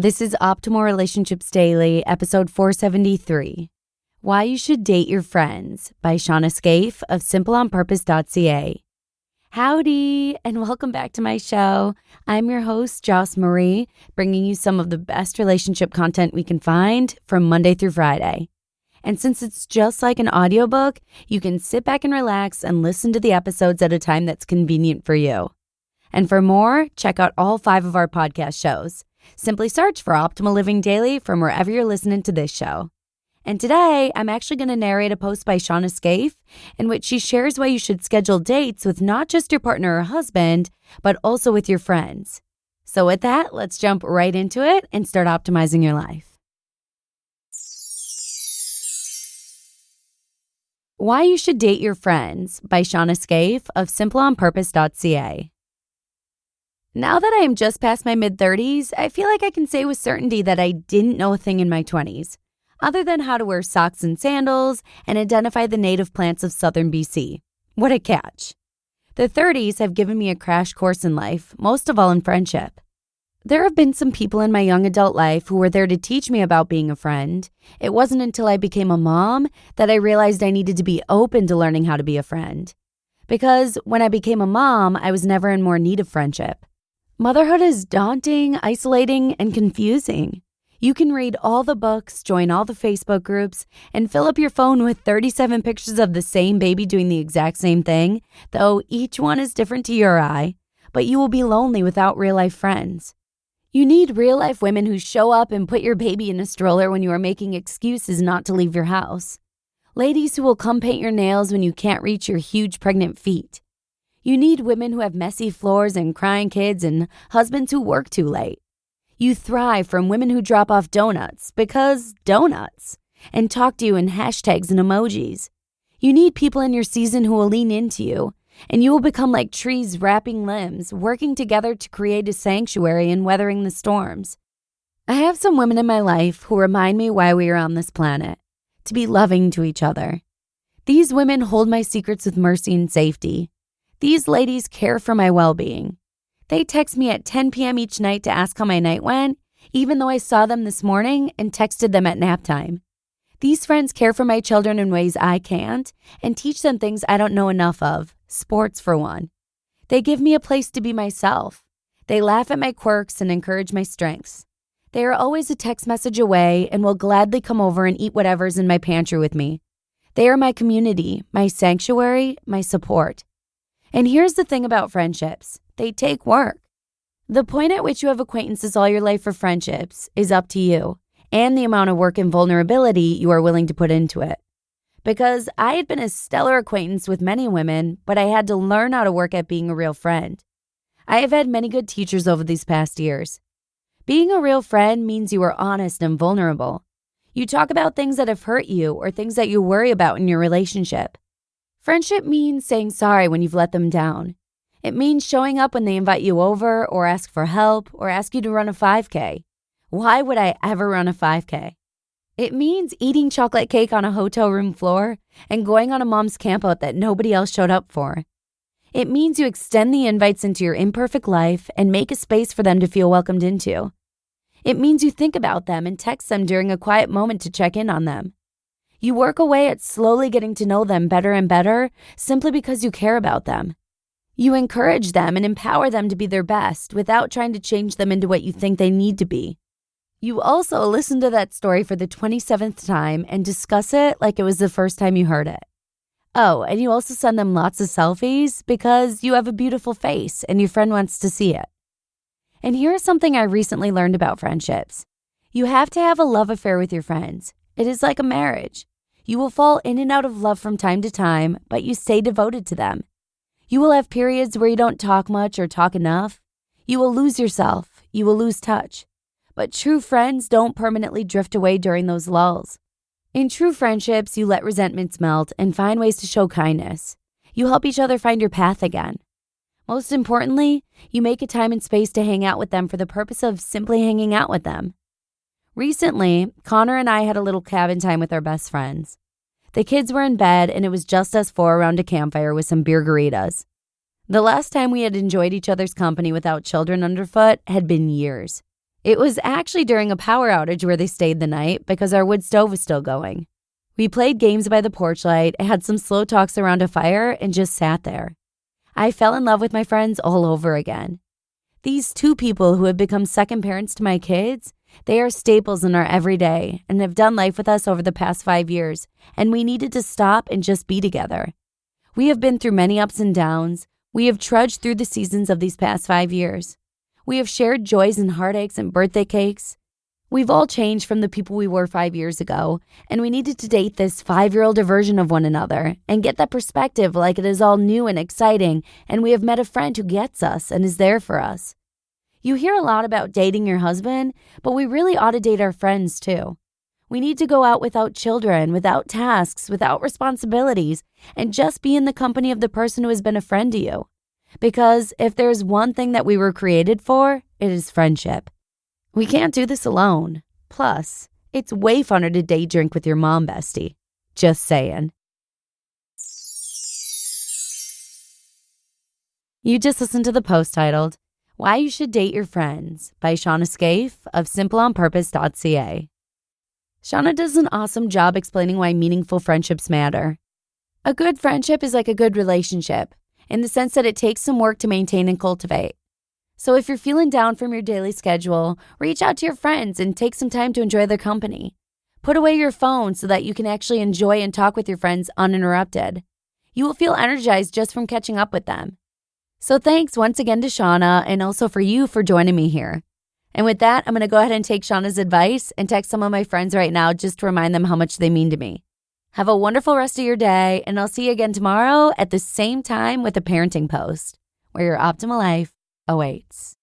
This is Optimal Relationships Daily, episode 473. Why You Should Date Your Friends by Shawna Scafe of simpleonpurpose.ca. Howdy, and welcome back to my show. I'm your host, Joss Marie, bringing you some of the best relationship content we can find from Monday through Friday. And since it's just like an audiobook, you can sit back and relax and listen to the episodes at a time that's convenient for you. And for more, check out all 5 of our podcast shows. Simply search for Optimal Living Daily from wherever you're listening to this show. And today, I'm actually going to narrate a post by Shawna Scafe in which she shares why you should schedule dates with not just your partner or husband, but also with your friends. So with that, let's jump right into it and start optimizing your life. Why You Should Date Your Friends by Shawna Scafe of simpleonpurpose.ca. Now that I am just past my mid-30s, I feel like I can say with certainty that I didn't know a thing in my 20s, other than how to wear socks and sandals and identify the native plants of southern BC. What a catch. The 30s have given me a crash course in life, most of all in friendship. There have been some people in my young adult life who were there to teach me about being a friend. It wasn't until I became a mom that I realized I needed to be open to learning how to be a friend. Because when I became a mom, I was never in more need of friendship. Motherhood is daunting, isolating, and confusing. You can read all the books, join all the Facebook groups, and fill up your phone with 37 pictures of the same baby doing the exact same thing, though each one is different to your eye, but you will be lonely without real-life friends. You need real-life women who show up and put your baby in a stroller when you are making excuses not to leave your house. Ladies who will come paint your nails when you can't reach your huge pregnant feet. You need women who have messy floors and crying kids and husbands who work too late. You thrive from women who drop off donuts because donuts and talk to you in hashtags and emojis. You need people in your season who will lean into you, and you will become like trees wrapping limbs, working together to create a sanctuary and weathering the storms. I have some women in my life who remind me why we are on this planet, to be loving to each other. These women hold my secrets with mercy and safety. These ladies care for my well-being. They text me at 10 p.m. each night to ask how my night went, even though I saw them this morning and texted them at nap time. These friends care for my children in ways I can't and teach them things I don't know enough of, sports for one. They give me a place to be myself. They laugh at my quirks and encourage my strengths. They are always a text message away and will gladly come over and eat whatever's in my pantry with me. They are my community, my sanctuary, my support. And here's the thing about friendships. They take work. The point at which you have acquaintances all your life for friendships is up to you and the amount of work and vulnerability you are willing to put into it. Because I had been a stellar acquaintance with many women, but I had to learn how to work at being a real friend. I have had many good teachers over these past years. Being a real friend means you are honest and vulnerable. You talk about things that have hurt you or things that you worry about in your relationship. Friendship means saying sorry when you've let them down. It means showing up when they invite you over or ask for help or ask you to run a 5K. Why would I ever run a 5K? It means eating chocolate cake on a hotel room floor and going on a mom's campout that nobody else showed up for. It means you extend the invites into your imperfect life and make a space for them to feel welcomed into. It means you think about them and text them during a quiet moment to check in on them. You work away at slowly getting to know them better and better simply because you care about them. You encourage them and empower them to be their best without trying to change them into what you think they need to be. You also listen to that story for the 27th time and discuss it like it was the first time you heard it. Oh, and you also send them lots of selfies because you have a beautiful face and your friend wants to see it. And here's something I recently learned about friendships. You have to have a love affair with your friends. It is like a marriage. You will fall in and out of love from time to time, but you stay devoted to them. You will have periods where you don't talk much or talk enough. You will lose yourself. You will lose touch. But true friends don't permanently drift away during those lulls. In true friendships, you let resentments melt and find ways to show kindness. You help each other find your path again. Most importantly, you make a time and space to hang out with them for the purpose of simply hanging out with them. Recently, Connor and I had a little cabin time with our best friends. The kids were in bed and it was just us 4 around a campfire with some beer burritos. The last time we had enjoyed each other's company without children underfoot had been years. It was actually during a power outage where they stayed the night because our wood stove was still going. We played games by the porch light, had some slow talks around a fire, and just sat there. I fell in love with my friends all over again. These two people who have become second parents to my kids, they are staples in our everyday and have done life with us over the past 5 years, and we needed to stop and just be together. We have been through many ups and downs. We have trudged through the seasons of these past 5 years. We have shared joys and heartaches and birthday cakes. We've all changed from the people we were 5 years ago, and we needed to date this 5-year-older version of one another and get that perspective like it is all new and exciting, and we have met a friend who gets us and is there for us. You hear a lot about dating your husband, but we really ought to date our friends too. We need to go out without children, without tasks, without responsibilities, and just be in the company of the person who has been a friend to you. Because if there's one thing that we were created for, it is friendship. We can't do this alone. Plus, it's way funner to day drink with your mom bestie. Just saying. You just listened to the post titled, Why You Should Date Your Friends by Shawna Scafe of simpleonpurpose.ca. Shawna does an awesome job explaining why meaningful friendships matter. A good friendship is like a good relationship, in the sense that it takes some work to maintain and cultivate. So if you're feeling down from your daily schedule, reach out to your friends and take some time to enjoy their company. Put away your phone so that you can actually enjoy and talk with your friends uninterrupted. You will feel energized just from catching up with them. So thanks once again to Shawna, and also for you for joining me here. And with that, I'm going to go ahead and take Shawna's advice and text some of my friends right now just to remind them how much they mean to me. Have a wonderful rest of your day, and I'll see you again tomorrow at the same time with a parenting post, where your optimal life awaits.